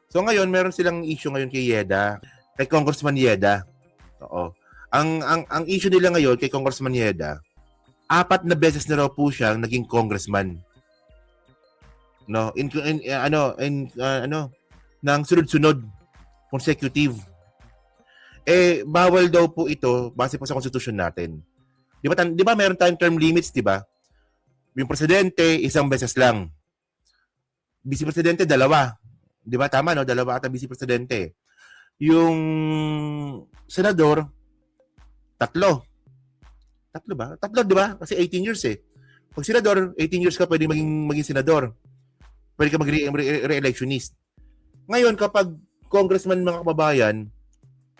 So ngayon, meron silang issue ngayon kay Yeda, kay Congressman Yeda. Oo. Ang issue nila ngayon kay Congressman Yeda, 4 na beses na raw po siyang naging congressman. No, nang sunod-sunod, consecutive. Bawal daw po ito base po sa konstitusyon natin. Di ba meron tayong term limits, di ba? Yung presidente, 1 beses lang. Vice presidente, 2. Di ba? Tama, no? 2 ata vice presidente. Yung senador, 3. 3 ba? 3, di ba? Kasi 18 years eh. Pag senador, 18 years ka pwede maging senador. Pwede ka mag-re-electionist. Ngayon, kapag congressman mga kababayan,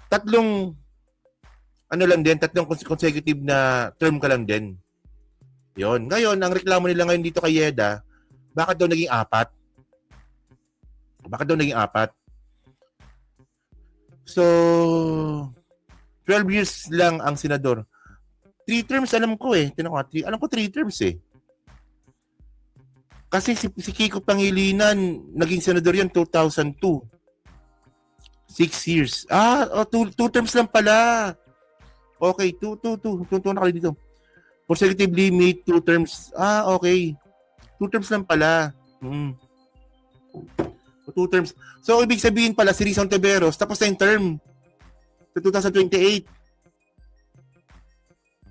3 consecutive na term ka lang din. Yon. Ngayon, ang reklamo nila ngayon dito kay Yeda, bakit daw naging 4? Bakit daw naging 4? So, 12 years lang ang senador. 3 terms alam ko eh. Alam ko 3 terms eh. Kasi si Kiko Pangilinan, naging senador yan 2002. 6 years. 2 terms lang pala. Okay, 2 na kayo dito. Consecutive limit, 2 terms. Okay. 2 terms lang pala. 2 terms. So, ibig sabihin pala, si Rizal Ontiveros, tapos na yung term. Sa 2028.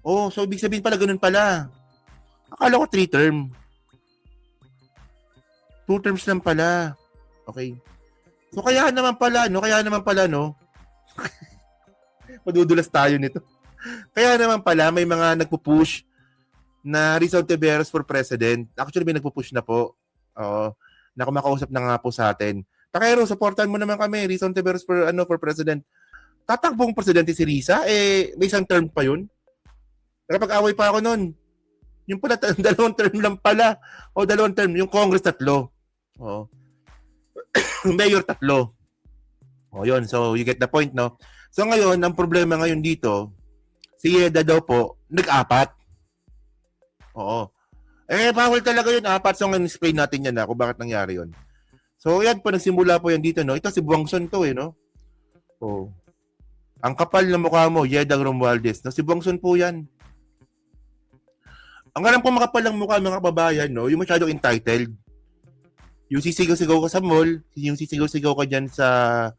So ibig sabihin pala, ganun pala. Akala ko 3 term. 2 terms lang pala. Okay. So kaya naman pala, no? Madudulas tayo nito. Kaya naman pala, may mga nagpo-push na Rizal Ontiveros for president. Actually, may nagpo-push na po. Na kumakausap na nga po sa atin. Takero, supportan mo naman kami, Rizal Ontiveros for president. Tatakbong presidente si Riza, may 1 term pa yun. Nakapag-away pa ako nun. Yung pala, 2 term lang pala. 2 term. Yung Congress 3. Mayor 3. Yun. So, you get the point, no? So, ngayon, ang problema ngayon dito, si Yeda daw po, nag-4. Bawal talaga yun, 4. So, explain natin yan kung bakit nangyari yun. So, yan po, nagsimula po yan dito, no? Ito, si Buangson to, no? Ang kapal na mukha mo, Yeda Romualdez. No? Si Buangson po yan. Ang alam ko makapal lang mukha mga kababayan, no? Yung masyadong entitled. Yung sisigaw-sigaw ka sa mall, yung sisigaw-sigaw ka dyan sa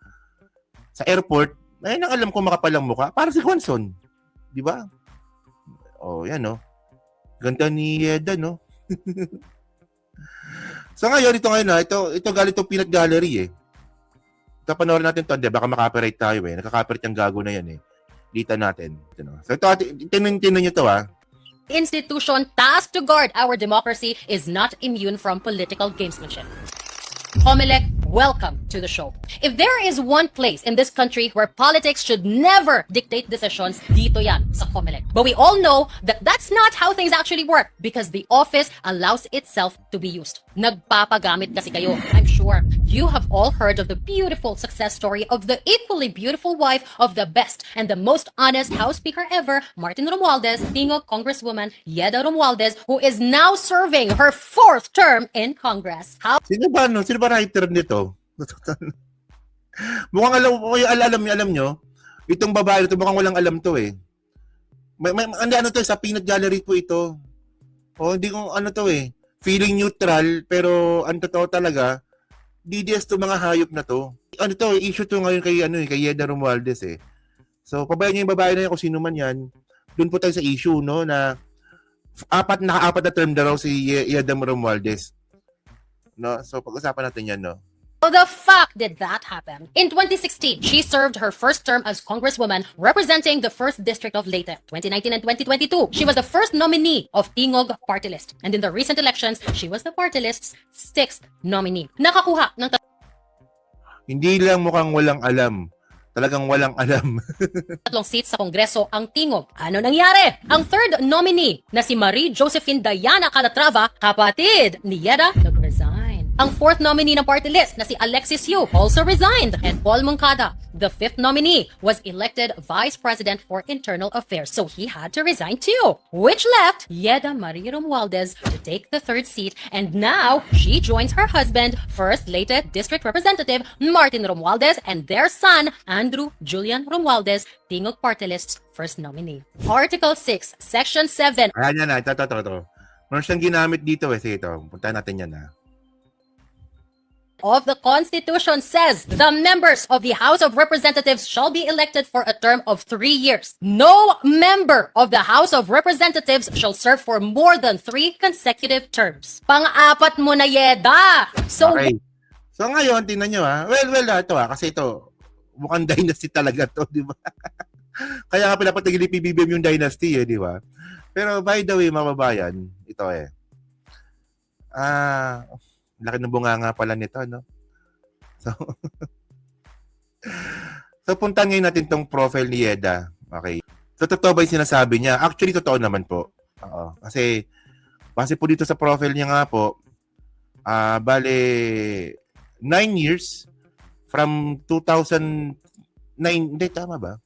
airport, ayun ang alam ko makapal lang mukha. Para si Juanson. Di ba? Yan, no? Ganda ni Yeda, no? So ngayon, ito galing itong Peanut Gallery, eh. Ito, panoorin natin ito. Baka makapirate tayo, eh. Nakakapirate yung gago na yan, eh. Dita natin. So ito, tinan nyo ito, Institution tasked to guard our democracy is not immune from political gamesmanship. Comelec, welcome to the show. If there is one place in this country where politics should never dictate decisions, dito yan sa Comelec. But we all know that that's not how things actually work because the office allows itself to be used. Nagpapagamit kasi kayo. I'm sure you have all heard of the beautiful success story of the equally beautiful wife of the best and the most honest House Speaker ever, Martin Romualdez, Tingog Congresswoman Yeda Romualdez, who is now serving her 4th term in Congress. How Sino ba writer nito? Mukhang alam nyo, itong babae ito, mukhang walang alam to eh. Sa Peanut Gallery po ito. Hindi ko to eh. Feeling neutral, pero ang totoo talaga, DDS to mga hayop na to. Issue to ngayon kay Yeda Romualdez eh. So, pabayan nyo yung babae na yan kung sino man yan. Doon po tayo sa issue, no, na 4 na term na raw si Yeda Romualdez. No? So, pag-usapan natin yan, no? How the fuck did that happen? In 2016, she served her first term as Congresswoman representing the 1st District of Leyte. 2019 and 2022, she was the first nominee of Tingog Party List. And in the recent elections, she was the party list's 6th nominee. Nakakuha ng Hindi lang mukhang walang alam. Talagang walang alam. 3 seats sa Kongreso ang Tingog. Ano nangyari? Ang 3rd nominee na si Marie Josephine Diana Calatrava, kapatid ni Yeda, nag-resign. Ang fourth nominee ng party list na si Alexis Yu also resigned, and Paul Moncada, the fifth nominee, was elected Vice President for Internal Affairs, so he had to resign too, which left Yeda Maria Romualdez to take the third seat, and now she joins her husband, First Leyte District Representative Martin Romualdez, and their son, Andrew Julian Romualdez, Tingog Party List's first nominee. Article 6, Section 7 Ayan yan na. Ito. Meron siyang ginamit dito eh. Sige ito. Puntahan natin yan ha. of the Constitution says the members of the House of Representatives shall be elected for a term of 3 years. No member of the House of Representatives shall serve for more than 3 consecutive terms. Pang-apat mo na, Yeda! So, Okay. So ngayon, tingnan nyo ha. Well, ito ha. Kasi ito, mukhang dynasty talaga to, di ba? Kaya nga pinapatagil ni PBBM yung dynasty eh, di ba? Pero by the way, mga babayan, ito eh. Laki ng bunganga pala nito, no? So, so puntahan ngayon natin tong profile ni Yeda. Okay. So, totoo ba yung sinasabi niya? Actually, totoo naman po. Oo. Kasi, base po dito sa profile niya nga po, bale, 9 years from 2009, hindi, tama ba?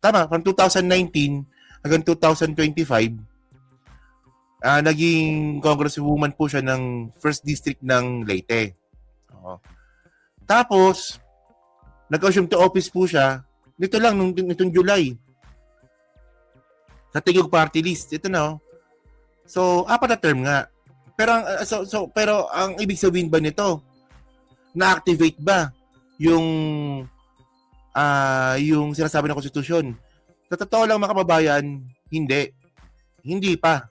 Tama, from 2019 hanggang 2025, naging congresswoman po siya ng first district ng Leyte. Oo. Tapos, nag-assume to office po siya nito lang, nitong July. Sa Tingog Party List. Ito na, oh. So, 4 na term nga. Pero ang ibig sabihin ba nito, na-activate ba yung sinasabi ng konstitusyon? Sa totoo lang mga kababayan, hindi. Hindi pa.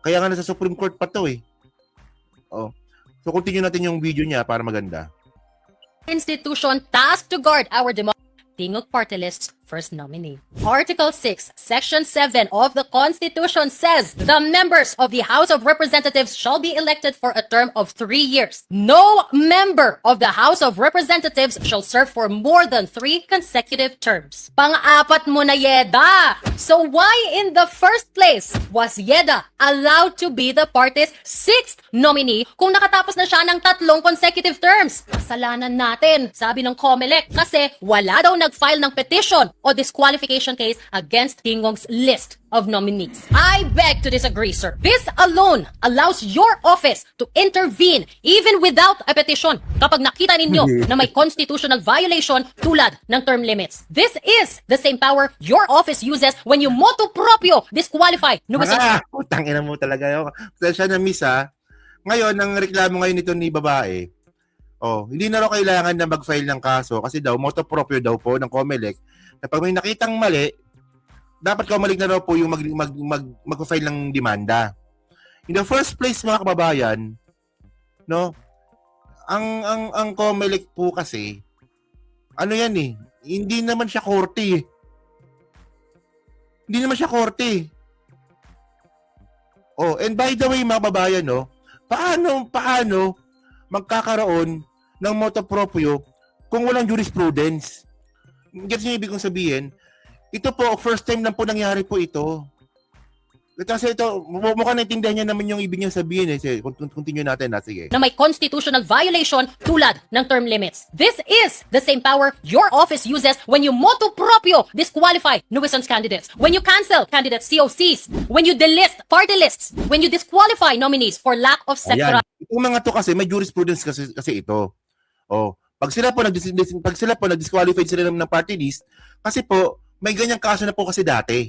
Kaya nga nasa Supreme Court pa to eh. Oh. So continue natin yung video niya para maganda. institution tasked to guard our democracy. Tingog Party List's first nominee. Article 6, Section 7 of the Constitution says the members of the House of Representatives shall be elected for a term of 3 years. No member of the House of Representatives shall serve for more than 3 consecutive terms. Pang-apat mo na, Yeda! So why in the first place was Yeda allowed to be the party's 6th nominee kung nakatapos na siya ng 3 consecutive terms? Kasalanan natin, sabi ng COMELEC, kasi wala daw nag-file ng petition o disqualification case against Tingog's list of nominees. I beg to disagree, sir. This alone allows your office to intervene even without a petition kapag nakita ninyo na may constitutional violation tulad ng term limits. This is the same power your office uses when you motu proprio disqualify Utang ina mo talaga yun. Siya na miss ha. Ngayon, ang reklamo ngayon nito ni babae, hindi na raw kailangan na mag-file ng kaso kasi daw, motu proprio daw po ng COMELEC na pag may nakitang mali, dapat COMELEC na raw po yung mag-file ng demanda. In the first place, mga kababayan, no, ang COMELEC po kasi, ano yan eh, hindi naman siya korte eh. Hindi naman siya korte. And by the way, mga kababayan, no, paano magkakaroon ng motu proprio kung walang jurisprudence? Gets niyo ibig kong sabihin? Ito po, first time lang po nangyari po ito. Kasi ito, mukhang naintindihan niya naman yung ibig niya sabihin eh. Sige, continue natin na, sige. Na may constitutional violation tulad ng term limits. This is the same power your office uses when you motu proprio disqualify nuisance candidates, when you cancel candidates' COCs, when you delist party lists, when you disqualify nominees for lack of sectoral. Itong mga to kasi may jurisprudence kasi ito. Pag sila po nag-disqualified sila ng party list, kasi po may ganyang kaso na po kasi dati.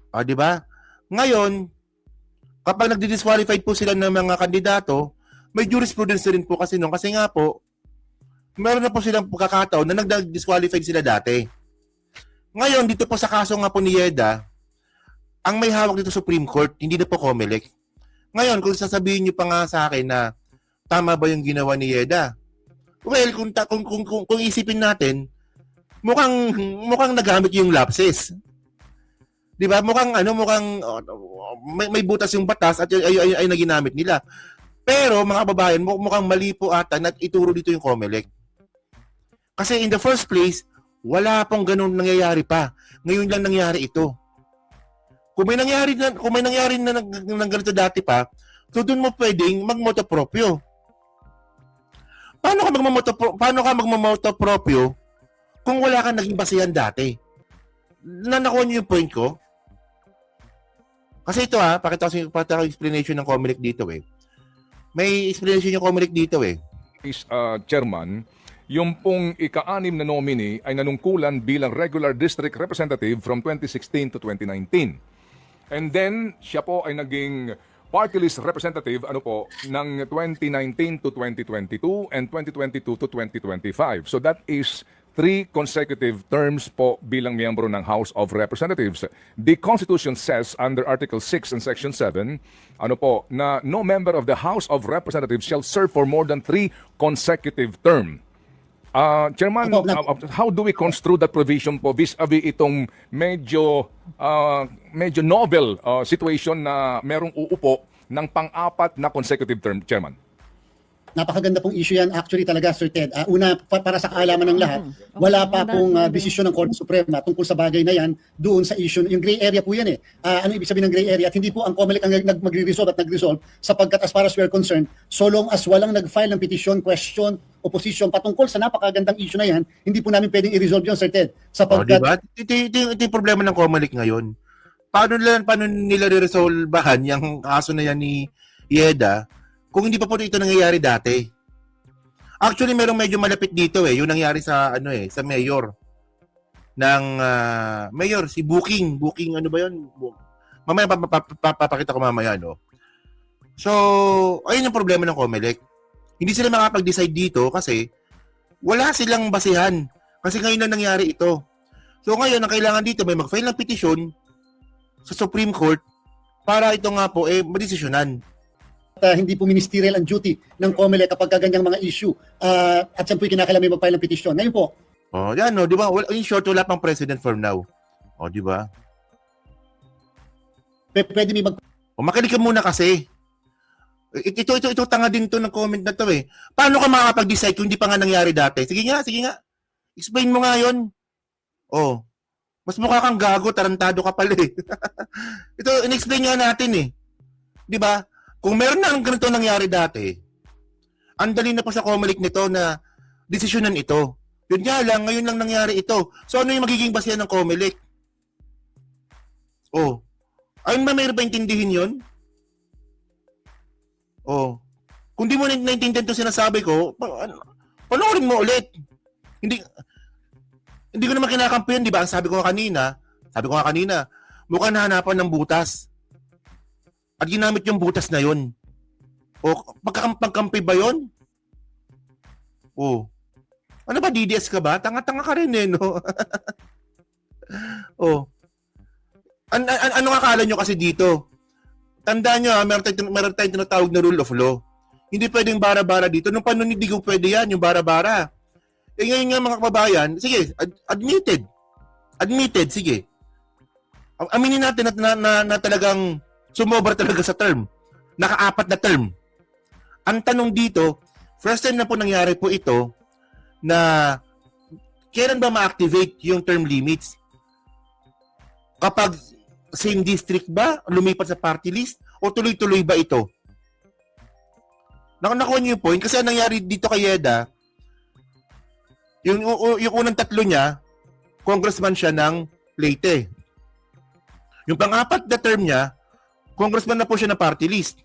Di ba? Ngayon, kapag nagdi-disqualified po sila ng mga kandidato, may jurisprudence rin po kasi nung kasi nga po, meron na po silang pagkakataon na nag-disqualified sila dati. Ngayon, dito po sa kaso nga po ni Yeda, ang may hawak dito Supreme Court, hindi na po COMELEC. Ngayon, kung sasabihin niyo pa nga sa akin na tama ba yung ginawa ni Yeda? Well, kung isipin natin, mukhang nagamit yung lapses. 'Di ba? Mukhang may butas yung batas at ay naginamit nila. Pero mga kababayan, mukhang mali po ata na ituro dito yung COMELEC. Kasi in the first place, wala pong ganun nangyayari pa. Ngayon lang nangyari ito. Kung may nangyari na ng ganito dati pa, So doon mo pwedeng magmotopropyo. Paano ka magmamotopropyo kung wala kang naging basihan dati? Nakuha niyo yung point ko? Kasi ito pakita ko explanation ng COMELEC dito eh. May explanation yung COMELEC dito eh. Is chairman, yung pong ika-anim na nominee ay nanungkulan bilang regular district representative from 2016 to 2019. And then, siya po ay naging party list representative ng 2019 to 2022 and 2022 to 2025. So that is 3 consecutive terms po bilang miyembro ng House of Representatives. The Constitution says under Article 6 and Section 7, na no member of the House of Representatives shall serve for more than 3 consecutive term. Chairman, how do we construe that provision po vis-a-vis itong medyo novel situation na merong uupo ng pang-apat na consecutive term, Chairman? Napakaganda pong issue yan actually talaga, Sir Ted. Una, para sa kaalaman ng lahat, wala pa pong desisyon ng Korte Suprema tungkol sa bagay na yan doon sa issue. Yung gray area po yan eh. Ano ibig sabihin ng gray area? At hindi po ang COMELEC ang magre-resolve at nag-resolve sapagkat as far as we're concerned, so long as walang nag-file ng petition, question, opposition patungkol sa napakagandang issue na yan, hindi po namin pwedeng i-resolve yun, Sir Ted. Sapagkat... diba? Ito yung problema ng COMELEC ngayon. Paano nila re-resolvahan yung kaso na yan ni Yeda kung hindi pa po ito nangyayari dati? Actually, merong medyo malapit dito eh. Yung nangyari sa sa mayor ng mayor si Booking ano ba 'yon? Mamaya papakita ko mamaya So, ayun yung problema ng COMELEC. Hindi sila makapag-decide dito kasi wala silang basihan. Kasi ngayon na nangyari ito. So ngayon, ang kailangan dito may mag-file ng petition sa Supreme Court para ito nga po madesisyonan. Hindi po ministerial ang duty ng COMELEC kapag ganyang mga issue. At saan po kinakailangan may mag-file ng petition. Ngayon po. Yan di ba? In short, wala pang president for now. Di ba? Pwede may makinig ka muna kasi. Ito tanga din to ng comment na to eh. Paano ka makakapag-decide kung hindi pa nga nangyari dati? Sige nga. Explain mo nga yun. Mas mukha kang gago, tarantado ka pala eh. Ito, in-explain nga natin eh. Di ba? Kung meron na ang ganito nangyari dati, ang dali na po sa COMELEC nito na desisyonan ito. Yun nga lang, ngayon lang nangyari ito. So ano yung magiging basihan ng COMELEC? Ayun ba mayroon ba intindihin yun? Kung di mo naintindihan itong sinasabi ko, panoorin mo ulit. Hindi ko naman kinakampi yun, di ba? Sabi ko nga kanina, mukhang nahanapan ng butas. At ginamit yung butas na yun. Pagkampi ba yun? Ano ba, DDS ka ba? Tanga-tanga ka rin eh, no? Ano akala nyo kasi dito? Tandaan nyo, meron tayong tinatawag na rule of law. Hindi pwedeng bara-bara dito. Nung panahon hindi ko pwede yan, yung bara-bara. Ngayon nga mga kababayan, sige, admitted, sige. Aminin natin na talagang sumobra talaga sa term. Naka-4 na term. Ang tanong dito, first time na po nangyari po ito na kailan ba ma-activate yung term limits? Kapag same district ba? Lumipat sa party list? O tuloy-tuloy ba ito? Nakuha niyo yung point? Kasi ang nangyari dito kay Yeda, yung unang 3 niya, congressman siya ng Leyte. Yung pang-4 na term niya, congressman na po siya na party list.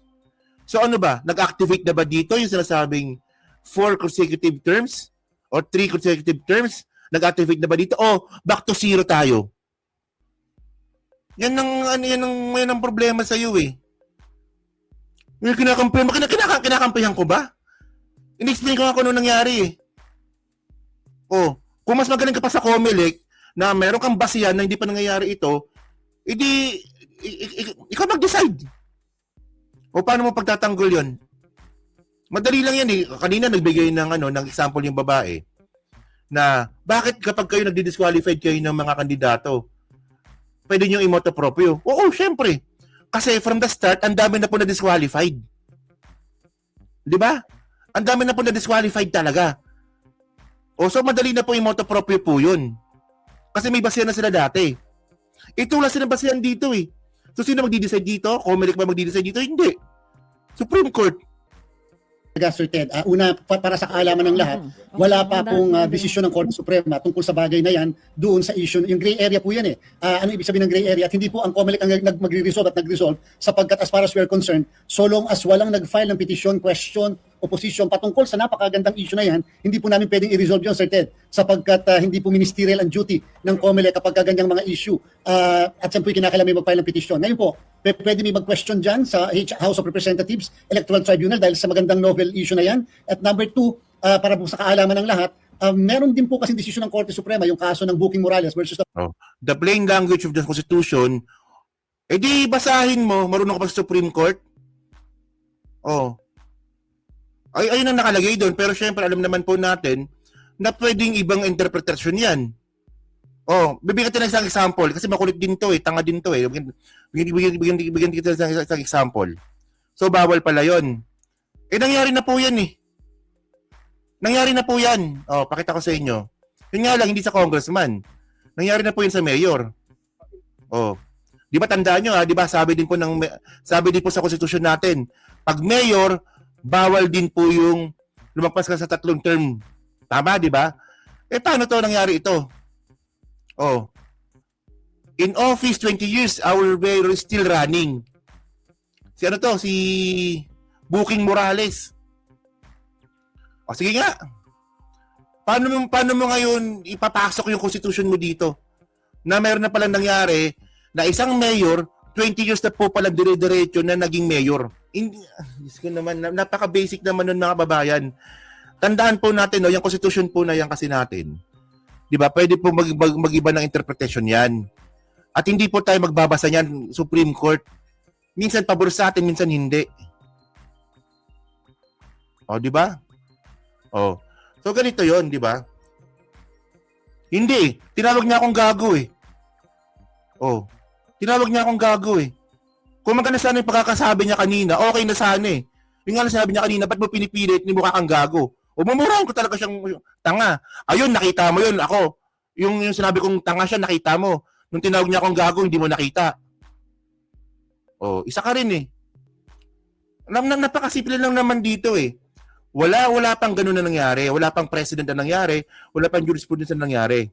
So ano ba? Nag-activate na ba dito yung sinasabing 4 consecutive terms or 3 consecutive terms? Nag-activate na ba dito? O back to 0 tayo? Yan ang problema sa iyo eh. Yung kinakampihan ko ba? In-explain ko nga kung ano nangyari eh. Kung mas magaling ka pa sa COMELEC na meron kang basihan na hindi pa nangyayari ito, edi ikaw mag-decide. Paano mo pagtatanggol yun? Madali lang yan eh. Kanina nagbigay ng example yung babae na bakit kapag kayo nagdi-disqualified kayo ng mga kandidato, pwede nyo imotopropyo? Syempre. Kasi from the start, ang dami na po na-disqualified. Di ba? Ang dami na po na-disqualified talaga. So madali na po imotopropyo po yun. Kasi may basihan na sila dati. Ito wala silang basihan dito eh. So sino magdi-decide dito? COMELEC ba magdi-decide dito? Hindi. Supreme Court. Sir Ted, una para sa kaalaman ng lahat, wala pa pong desisyon ng Korte Suprema tungkol sa bagay na yan doon sa issue. Yung gray area po yan eh. Ano ibig sabihin ng gray area? At hindi po ang COMELEC ang magre-resolve at nag-resolve sapagkat as far as we're concerned, so long as walang nag-file ng petition, question, opposition patungkol sa napakagandang issue na yan, hindi po namin pwedeng i-resolve yun, Sir Ted, sapagkat hindi po ministerial ang duty ng COMELEC kapag ganyang mga issue. At siyempre kinakailangan may mag-file ng petition. Ngayon po, pwede may mag-question dyan sa House of Representatives Electoral Tribunal dahil sa magandang novel issue na yan. At number two, para po sa kaalaman ng lahat, meron din po kasing desisyon ng Korte Suprema, yung kaso ng Booking Morales versus The plain language of the Constitution, di basahin mo, marunong ka pa sa Supreme Court. Ayun ang nakalagay doon. Pero syempre, alam naman po natin na pwedeng ibang interpretasyon yan. Bibigyan kita ng isang example kasi makulit din to tanga din to Bigyan kita ng isang example. So, bawal pala yun. Nangyari na po yan Nangyari na po yan. Pakita ko sa inyo. Yun nga lang, hindi sa congressman. Nangyari na po yun sa mayor. Di ba tandaan nyo di ba sabi din po sa konstitusyon natin, pag mayor, bawal din po yung lumagpas ka sa 3 term. Tama, di ba? Paano to nangyari ito? In office 20 years, our mayor is still running. Si Booking Morales. Sige nga. Paano mo ngayon ipapasok yung constitution mo dito? Na mayroon na palang nangyari na isang mayor, 20 years na po pala dire-diretso na naging mayor. Diyos ko naman, napaka-basic naman nun mga babayan. Tandaan po natin, yung constitution po na yan kasi natin. Di ba? Pwede po mag-iba ng interpretation yan. At hindi po tayo magbabasa niyan Supreme Court. Minsan pabor sa atin, minsan hindi. Di ba? So ganito 'yon, di ba? Hindi, tinawag niya akong gago Tinawag niya akong gago Kung maganda sana yung pagkakasabi niya kanina, okay na sana Yung nga sabi niya kanina, ba't mo pinipilit, ni mukha kang gago? Mumurahin ko talaga siyang tanga. Ayun, nakita mo yun, ako. Yung sinabi kong tanga siya, nakita mo. Nung tinawag niya akong gago, hindi mo nakita. Isa ka rin Napakasimple lang naman dito Wala pang ganun na nangyari. Wala pang president na nangyari. Wala pang jurisprudence na nangyari.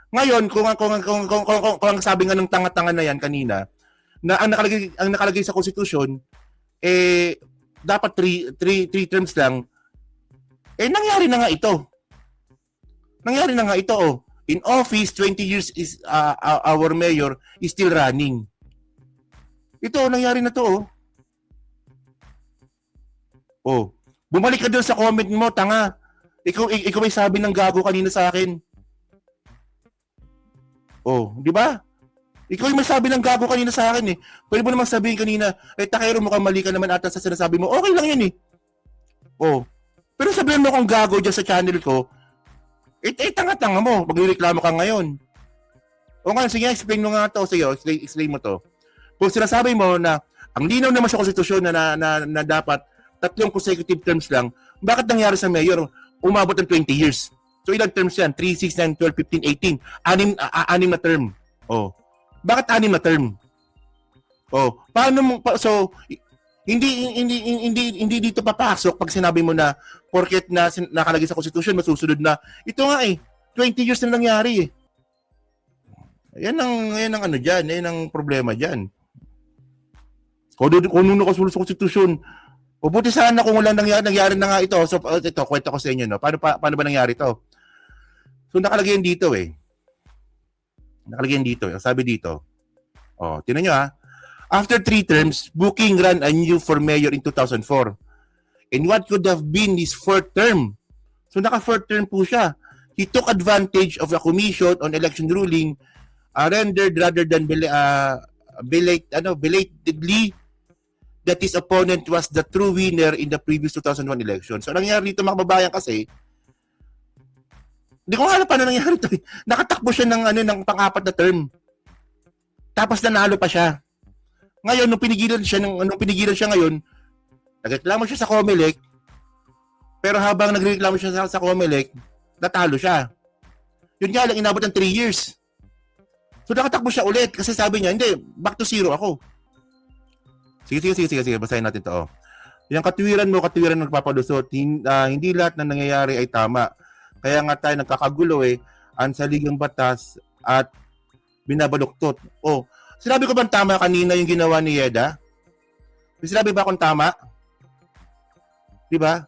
Ngayon, kung ang sabi nga ng tanga-tanga na yan kanina, na ang nakalagay sa konstitusyon, dapat 3 terms lang, nangyari na nga ito. Nangyari na nga ito. In office, 20 years is our mayor is still running. Ito, nangyari na to bumalik ka doon sa comment mo, tanga. Ikaw ay sabi ng gago kanina sa akin. Di ba? Ikaw ay may sabi ng gago kanina sa akin Pwede mo namang sabihin kanina, takero mo ka, mali ka naman ata sa sinasabi mo. Okay lang yan Pero sabihin mo kung gago dyan sa channel ko, tanga-tanga mo. Magreklamo ka ngayon. Ngayon, sige, explain mo nga to. Sige, explain mo to. Kung sinasabi mo na ang linaw naman sa konstitusyon na dapat 3 consecutive terms lang, bakit nangyari sa mayor? Umabot ng 20 years. So ilang terms yan? 3, 6, 9, 12, 15, 18. Anim na term. Bakit 6 na term? Paano mo hindi dito papasok pag sinabi mo na porket na nakalagay sa konstitusyon masusunod na. Ito nga 20 years na nangyari Yan ang ano diyan, yan ang problema diyan. Kung nuno ka sa konstitusyon, buti sana kung wala nangyari na nga ito. So ito kwento ko sa inyo paano ba nangyari ito? So nakalagay yan dito Nakalagay yan dito. Sabi dito. Tingnan niyo After 3 terms, Booking ran anew for mayor in 2004. And what could have been his 4th term? So naka 4th term po siya. He took advantage of a commission on election ruling rendered rather than belatedly that his opponent was the true winner in the previous 2001 election. So nangyari dito mga kababayan kasi hindi ko alam paano nangyari ito. Nakatakbo siya ng pang-4 na term. Tapos nanalo pa siya. Ngayon, nung pinigilan siya ngayon, nagreklamo siya sa COMELEC, pero habang nagreklamo siya sa COMELEC, natalo siya. Yun nga lang, inabot ng 3 years. So nakatakbo siya ulit kasi sabi niya, hindi, back to zero ako. Sige, basahin natin to. Yung katwiran mo, katwiran ng nagpapalusot. Hindi lahat na nangyayari ay tama. Kaya nga tayo nagkakagulo ang saligang batas at binabaluktot. Sinabi ko bang tama kanina yung ginawa ni Yeda? May sinabi ba akong tama? Di ba?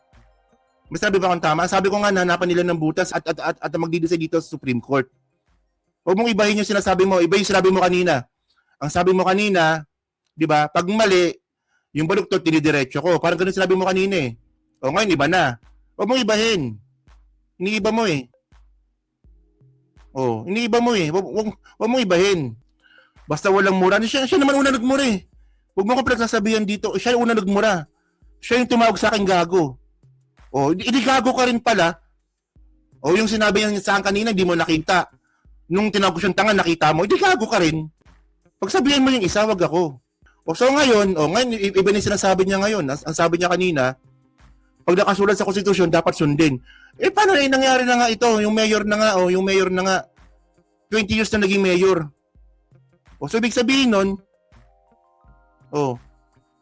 May sinabi ba akong tama? Sabi ko nga, hanapan nila ng butas at magdidesay dito sa Supreme Court. Huwag mong ibahin yung sinasabi mo. Iba yung sinabi mo kanina. Ang sabi mo kanina, di ba, pag mali, yung baluktot, tinidiretso ko. Parang ganun sinabi mo kanina eh. Ngayon, iba na. Huwag mong ibahin. Iniiba mo eh. Iniiba mo eh. Huwag mong ibahin. Basta walang mura. Siya naman una nagmura eh. Huwag mo ko pinagsasabihan dito. Siya yung una nagmura. Siya yung tumawag sa akin gago. Hindi gago ka rin pala. Yung sinabi niya sa akin kanina, hindi mo nakita. Nung tinawag ko siyang tanga, nakita mo. Hindi gago ka rin. Pagsabihan mo yung isa, wag ako. So ngayon, iba na yung sinasabi niya ngayon. Ang sabi niya kanina, pag nakasulat sa konstitusyon, dapat sundin. Paano nangyari na nga ito? Yung mayor na nga, 20 years na naging mayor. So ibig sabihin nun,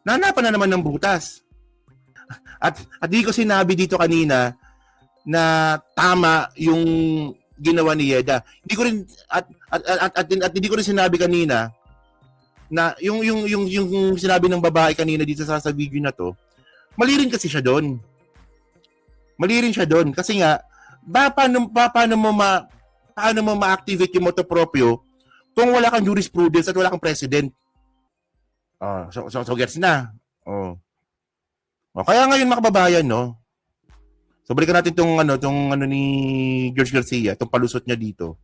nahanapan na naman ng butas. At di ko sinabi dito kanina na tama yung ginawa ni Yeda. Hindi ko rin at hindi ko rin sinabi kanina na yung sinabi ng babae kanina dito sa video na to, mali rin kasi siya doon. Mali rin siya doon kasi nga paano mo ma-activate yung motu proprio kung wala kang jurisprudence at wala kang president. So gets na. Kaya ngayon mga kababayan, no. So balikan natin tong ni George Garcia, tong palusot niya dito.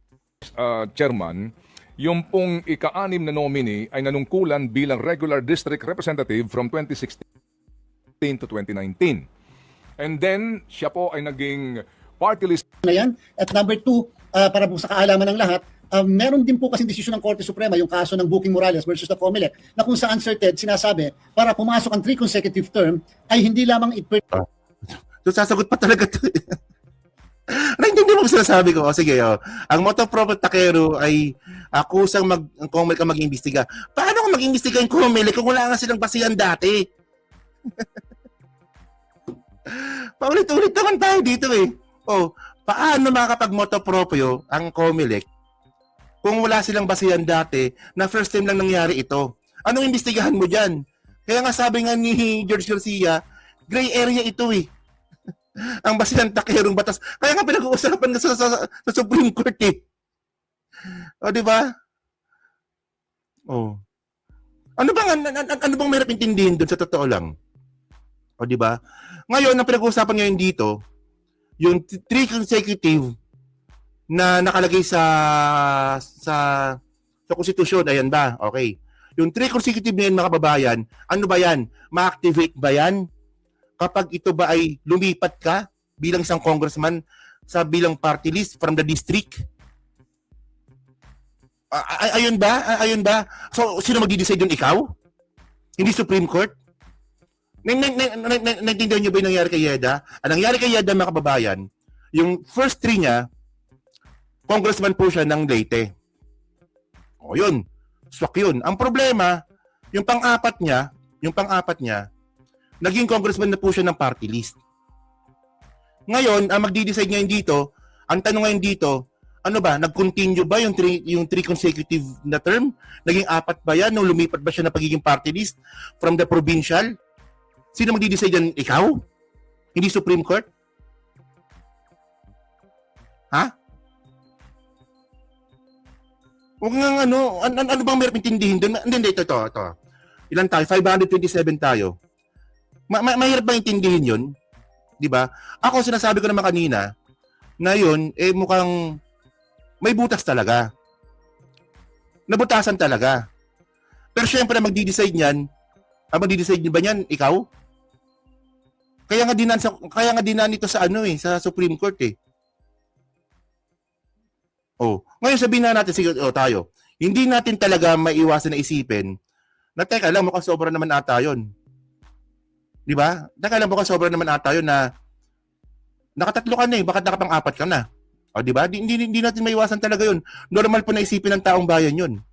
Chairman, yung pong ika-6 na nominee ay nanungkulan bilang regular district representative from 2016 to 2019. And then, siya po ay naging party list na yan. At number 2, para po sa kaalaman ng lahat, meron din po kasi desisyon ng Korte Suprema, yung kaso ng Booking Morales versus the COMELEC, na kung saan Sir Ted sinasabi, para pumasok ang 3 consecutive term, ay hindi lamang So sasagot pa talaga ito. Naintindihan mo ba sinasabi ko? Sige, ang motu proprio Takero ay akusang ang COMELEC ang mag-imbestiga. Paano kung mag-imbestiga yung COMELEC kung wala nga silang basihan dati? Paulit-ulit naman tayo dito eh. Paano makakapag-motu proprio ang COMELEC kung wala silang basihan dati na first time lang nangyari ito? Anong imbestigahan mo dyan? Kaya nga sabi nga ni George Garcia, gray area ito eh. Ang basihan Takerong batas. Kaya nga pinag-uusapan na sa Supreme Court eh. Di ba? Ano bang mahirap intindihin doon sa totoo lang? Di ba? Ngayon, ang pinag-uusapan ngayon dito, yung 3 consecutive na nakalagay sa konstitusyon, ayan ba? Okay. Yung 3 consecutive na yan, mga kababayan, ano ba yan? Ma-activate ba yan? Kapag ito ba ay lumipat ka bilang isang congressman sa bilang party list from the district? Ayun ba? So, sino magdi-decide doon? Ikaw? Hindi Supreme Court? Naintindihan niyo ba yung nangyari kay Yeda? Ang nangyari kay Yeda, mga kababayan, yung first 3 niya, congressman po siya ng Leyte. Yun. Swak yun. Ang problema, yung pang-apat niya, naging congressman na po siya ng party list. Ngayon, ang magdi-decide ngayon dito, ang tanong ngayon dito, ano ba, nag-continue ba yung 3 consecutive na term? Naging 4 ba yan? Nung lumipat ba siya na pagiging party list from the provincial? Sino magdi-decide yan? Ikaw? Hindi Supreme Court? Ha? Huwag nga ano bang meron intindihin doon? Hindi, ito. Ilan tayo? 527 tayo. Mahirap ba intindihin yun? Di ba? Ako, sinasabi ko naman kanina, na yun, mukhang may butas talaga. Nabutasan talaga. Pero syempre, magdi-decide niyan, magdi-decide ba niyan, ikaw? Kaya nga dinan ito sa sa Supreme Court eh. Ngayon sabihin na natin, sige, tayo. Hindi natin talaga maiwasan na isipin na teka lang, mukhang sobra naman ata yun. Di ba? Teka lang, mukhang sobra naman ata yun na nakatatlo ka na eh, bakit nakapang-4 ka na? Di ba? Hindi natin maiwasan talaga yun. Normal po na isipin ng taong bayan yun.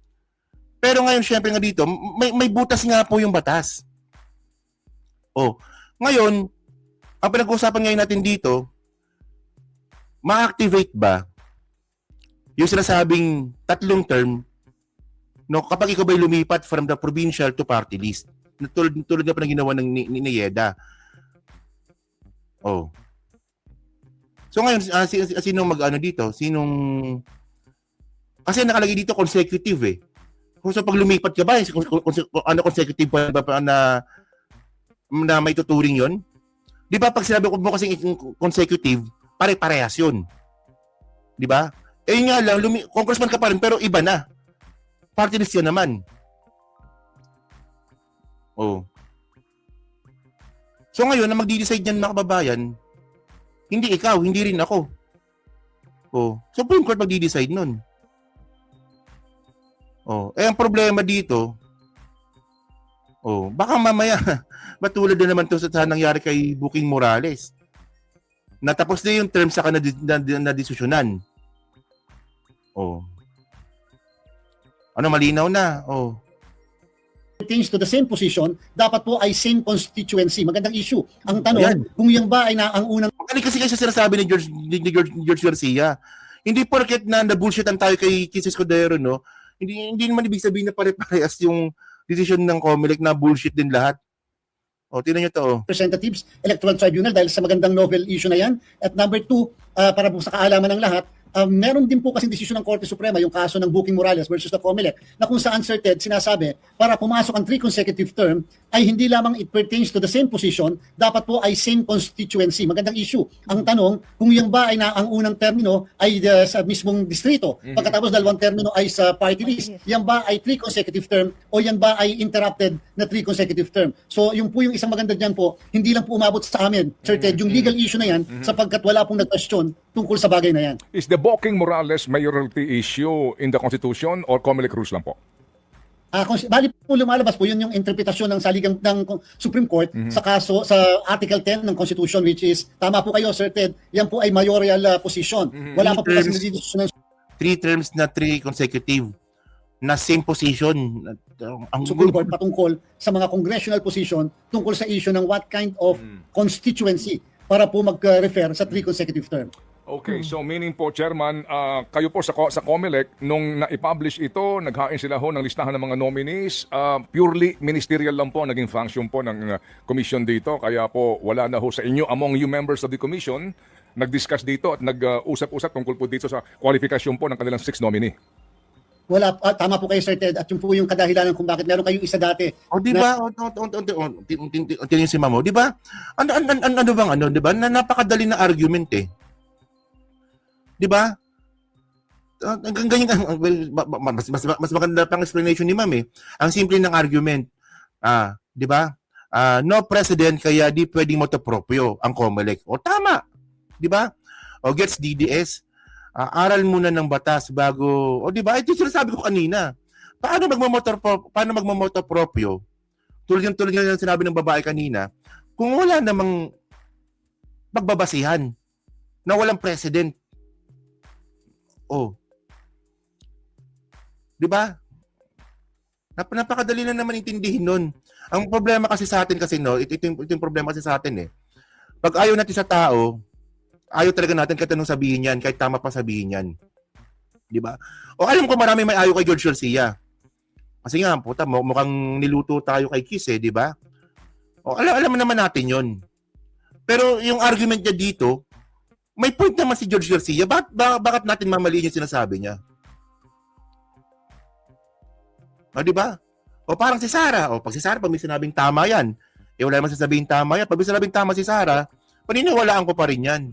Pero ngayon, syempre nga dito, may butas nga po yung batas. Oh, ngayon, ang pinag-uusapan ngayon natin dito, ma-activate ba yung sinasabing 3 term, no, kapag ikaw ba'y lumipat from the provincial to party list? Tulad na pa ng ginawa ng ni Yeda. Oh. So ngayon, sinong mag-ano dito? Kasi nakalagay dito consecutive eh. Kung sa pag lumipat ka ba, ano consecutive pa na may tuturing yon? Di ba pag sinabi ko mo kasing consecutive, pare-parehas yun. Di ba? Eh yun nga lang, congressman ka pa rin, pero iba na. Party list yan naman. Oh. So ngayon, na magdi-decide yan mga kababayan, hindi ikaw, hindi rin ako. Oh. Supreme Court magdi-decide nun. Oh. Eh ang problema dito, baka mamaya, matulad na naman to sa nangyari kay Booking Morales. Natapos na yung term saka na desisyonan. Oh. Ano, malinaw na? Oh. Pertains to the same position, dapat po ay same constituency. Magandang issue. Ang tanong, Ayan. kung yan ba ay ang unang Kasi sinasabi ni George Garcia, hindi porket na bullshitan tayo kay Kis Escudero, no? Hindi naman ibig sabihin na pare-parehas yung decision ng COMELEC na bullshit din lahat. O, tingnan nyo to. representatives, electoral tribunal dahil sa magandang novel issue na yan. At number 2, para po sa kaalaman ng lahat, meron din po kasing desisyon ng Korte Suprema, yung kaso ng Booking Morales versus the COMELEC, na kung saan Sir Ted sinasabi, para pumasok ang 3 consecutive term, ay hindi lamang it pertains to the same position, dapat po ay same constituency. Magandang issue. Ang tanong, kung yan ba ay ang unang termino ay sa mismong distrito, pagkatapos 2 termino ay sa party list, yan ba ay 3 consecutive term o yan ba ay interrupted na 3 consecutive term? So yung po yung isang maganda dyan po, hindi lang po umabot sa amin, Sir Ted, yung legal issue na yan, sapagkat wala pong nag-question tungkol sa bagay na yan. Is the Booking Morales mayoralty issue in the Constitution or COMELEC rules lang po? Bali po lumalabas po, yun yung interpretasyon ng saligang ng Supreme Court sa kaso, sa Article 10 ng Constitution, which is, tama po kayo Sir Ted, yan po ay mayoral position. Wala pa po kasi nagdidesisyon ng 3 terms na 3 consecutive na same position. Ang Supreme Court patungkol sa mga congressional position tungkol sa issue ng what kind of constituency para po mag-refer sa 3 consecutive term. Okay, so meaning po, Chairman, kayo po sa COMELEC, nung na-publish ito, naghain sila ho ng listahan ng mga nominees, purely ministerial lang po naging function po ng commission dito, kaya po wala na ho sa inyo, among you members of the commission, nag-discuss dito at nag-usap-usap tungkol po dito sa qualification po ng kanilang 6 nominee. Wala, tama po kayo Sir Ted, at yung po yung kadahilanan kung bakit meron kayong isa dati. O di ba? Tingin si Mamo, di ba? Ano bang ano, di ba? Na napakadali na argument eh. Di ba? Ganyan, mas maganda pang explanation ni Ma'am eh. Ang simple ng argument, di ba? No president kaya di pwedeng motopropyo ang COMELEC. O tama. Di ba? O gets DDS. Aral muna ng batas bago, o di ba? Ito sinasabi ko kanina. Paano magmamotopropyo? Tulad yung sinabi ng babae kanina, kung wala namang pagbabasihan na walang president. Oh. 'Di ba? Napakadali na naman intindihin nun. Ang problema kasi sa atin kasi ito yung problema kasi sa atin eh. Pag ayaw natin sa tao, ayaw talaga natin kahit anong sabihin yan, kahit tama pa sabihin yan. 'Di ba? O alam ko marami may ayaw kay George Garcia. Kasi nga, puta, mukhang niluto tayo kay Kiss eh, 'di ba? O alam naman natin 'yon. Pero yung argument niya dito, may point naman si George Garcia. Bakit natin mamaliin yung sinasabi niya? O, di ba? O parang si Sara. O, pag si Sara, pag may sinabing tama yan, wala naman sasabihin tama yan. Pag may sinabing tama si Sara, paniniwalaan ko pa rin yan.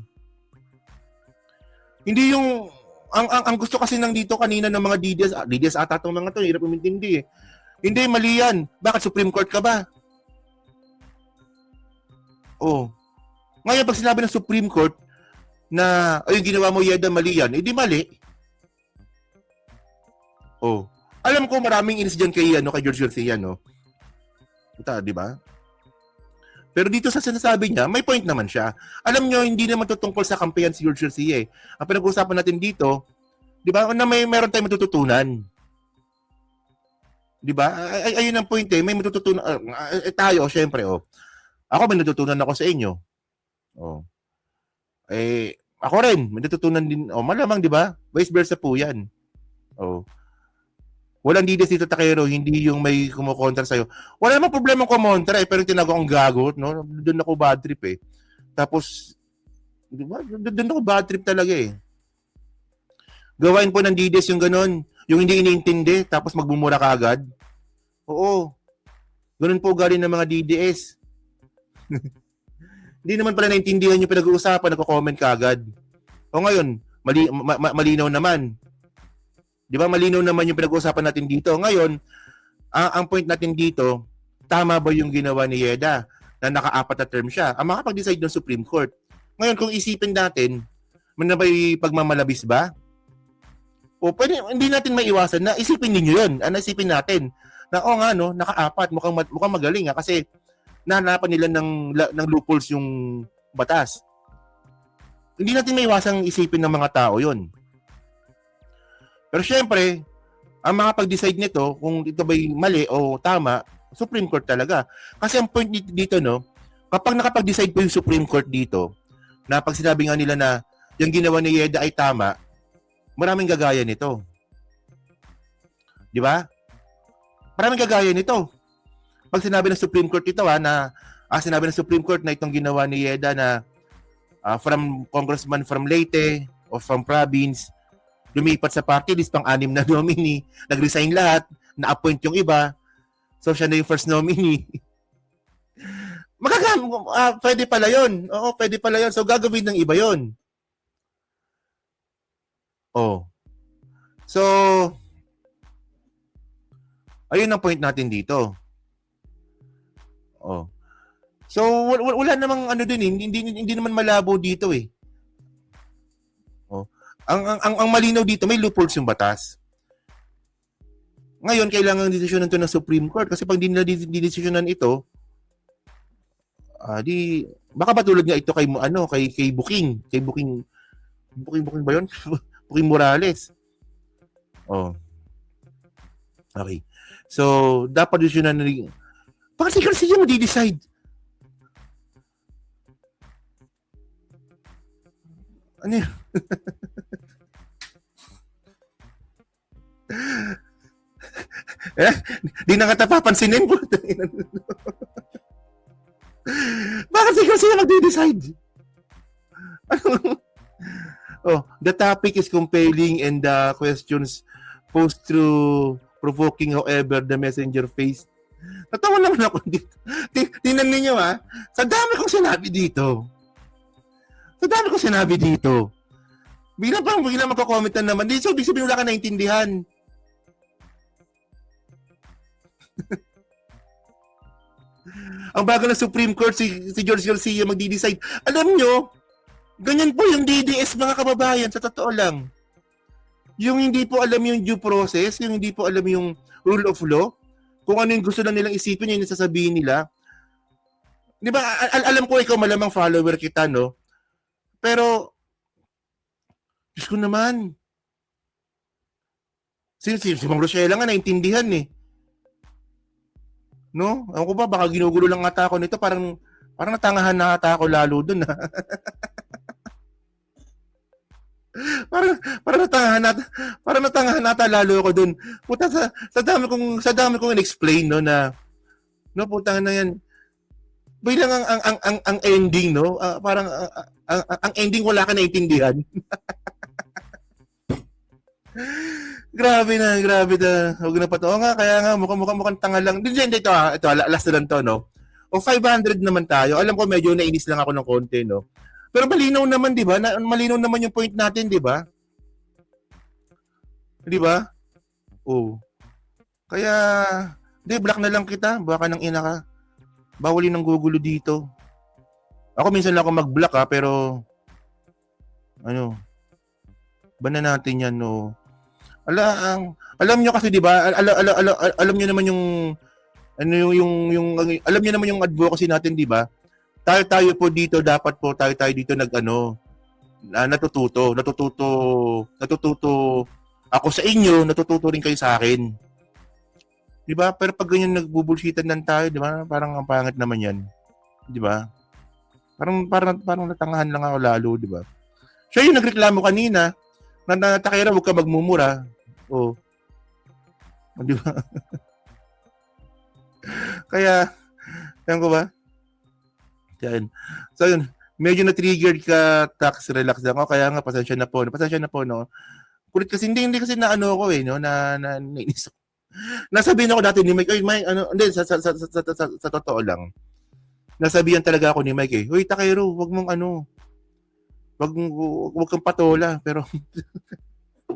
Hindi yung, ang gusto kasi nang dito kanina ng mga DDS ata itong mga to, hirap umintindi eh. Hindi, mali yan. Bakit Supreme Court ka ba? O, ngayon pag sinabi ng Supreme Court, na, ay, ginawa mo Yeda, mali yan. Eh, di mali. Oh. Alam ko maraming inis dyan kay George Garcia, no? Puta, di ba? Pero dito sa sinasabi niya, may point naman siya. Alam nyo, hindi naman tutungkol sa kampiyan si George Garcia, eh. Ang pinag-uusapan natin dito, di ba, na meron tayong matututunan. Di ba? Ayun ang point, eh. May matututunan. Tayo, syempre, oh. Ako, may natutunan ako sa inyo. Oh. Ako rin, may natutunan din. Oh, malamang, di ba? Vice versa po yan. Oh. Walang dides dito, Takero, hindi yung may kumukontra sa'yo. Wala namang problema kumontra pero tinago ang gago, no? Doon ako bad trip eh. Tapos, di ba? Doon ako bad trip talaga eh. Gawain po ng dides yung ganun, yung hindi iniintindi, tapos magbumura ka agad. Oo. Ganun po galing ng mga DDS. Hindi naman pala naintindihan yung pinag-uusapan, nagko-comment ka agad. O ngayon, malinaw naman. Di ba malinaw naman yung pinag-uusapan natin dito. Ngayon, ang point natin dito, tama ba yung ginawa ni Yeda na naka-4 na term siya? Ang makapag-decide ng Supreme Court. Ngayon, kung isipin natin, na ba'y pagmamalabis ba? O pwede, hindi natin maiwasan na isipin ninyo yun. Isipin natin na nga no, naka-4, mukhang magaling kasi nahanapan nila ng loopholes yung batas. Hindi natin maiwasang isipin ng mga tao yun. Pero syempre, ang mga pag-decide nito, kung ito ba'y mali o tama, Supreme Court talaga. Kasi ang point dito, no, kapag nakapag-decide po yung Supreme Court dito, na pag sinabi nga nila na yung ginawa ni Yeda ay tama, maraming gagaya nito. Di ba? Maraming gagaya nito. Pag sinabi ng Supreme Court ito sinabi ng Supreme Court na itong ginawa ni Yeda na from congressman from Leyte o from province, lumipat sa party list pang-6 na nominee, nag-resign lahat, na-appoint yung iba, so siya na yung first nominee. Pwede pala yun. Oo, pwede pala yun. So gagawin ng iba yun. Oh. So, ayun ang point natin dito. Oh. So wala namang hindi naman malabo dito eh. Oh. Ang malinaw dito, may loopholes yung batas. Ngayon kailangan desisyonan 'to ng Supreme Court kasi pag hindi nila didesisyonan ito, baka patulad nga ito kay Buking ba 'yon? Buking Morales. Oh. Okay. So, dapat desisyonan nila. Bakit siya mag-decide? Ano yun? Di na kita papansinin po. Bakit siya mag-decide? The topic is compelling and the questions posed through provoking, however, the messenger faced. Natawa naman ako dito. Tingnan ninyo sa dami kong sinabi dito. Bigla magko-comment na naman. So, ibig sabihin wala ka naintindihan. Ang bago ng Supreme Court, si George Garcia magdi-decide. Alam nyo, ganyan po yung DDS mga kababayan, sa totoo lang. Yung hindi po alam yung due process, yung hindi po alam yung rule of law, kung ano yung gusto lang nilang isipin, yung nasasabihin nila. Di ba, alam ko ikaw malamang follower kita, no? Pero, Diyos ko naman, si Ma'am Rochelle nga naintindihan eh. No? Ewan ko ba, baka ginugulo lang ata ako nito, parang natangahan na ata ako lalo dun ha. Parang natangahan nata lalo ako dun. Puta sa dami kong in-explain no na no puta na yan. Bilang ang ending no, parang ang ending wala ka naintindihan. Grabe na. Huwag na pa to. Nga, kaya nga, mukhang tanga lang. Hindi, ito last na lang to, no? O 500 naman tayo. Alam ko, medyo nainis lang ako ng konti, no? Pero malinaw naman, di ba? Malinaw naman yung point natin, di ba? Di ba? Oh. Kaya, block na lang kita. Baka nang ina ka. Bawalin ng gugulo dito. Ako minsan lang ako mag-block, pero, banan natin yan, no? Alam nyo kasi 'di ba? Alam nyo naman yung alam nyo naman yung advocacy natin, 'di ba? Tayo po dito dapat po tayo dito natututo ako sa inyo, natututo rin kayo sa akin. 'Di ba? Pero pag ganyan nagbubulsitan lang tayo, 'di ba? Parang ang pangit naman 'yan. Di ba? Parang natangahan lang ako lalo, di ba? Siya yung nagreklamo kanina na Takera, huwag ka magmumura. Oh. Di ba? Kaya, yan ko ba? Yan. So, yun. Medyo na-triggered ka, tax, relax lang ako. Kaya nga, pasensya na po, no? Kulit kasi, hindi kasi na ano ako no? Nainis ako. Nasabihin ako dati ni Mike, ay, Mike, hindi, sa totoo lang. Nasabihan talaga ako ni Mike Uy, Takero, wag kang patola. Pero,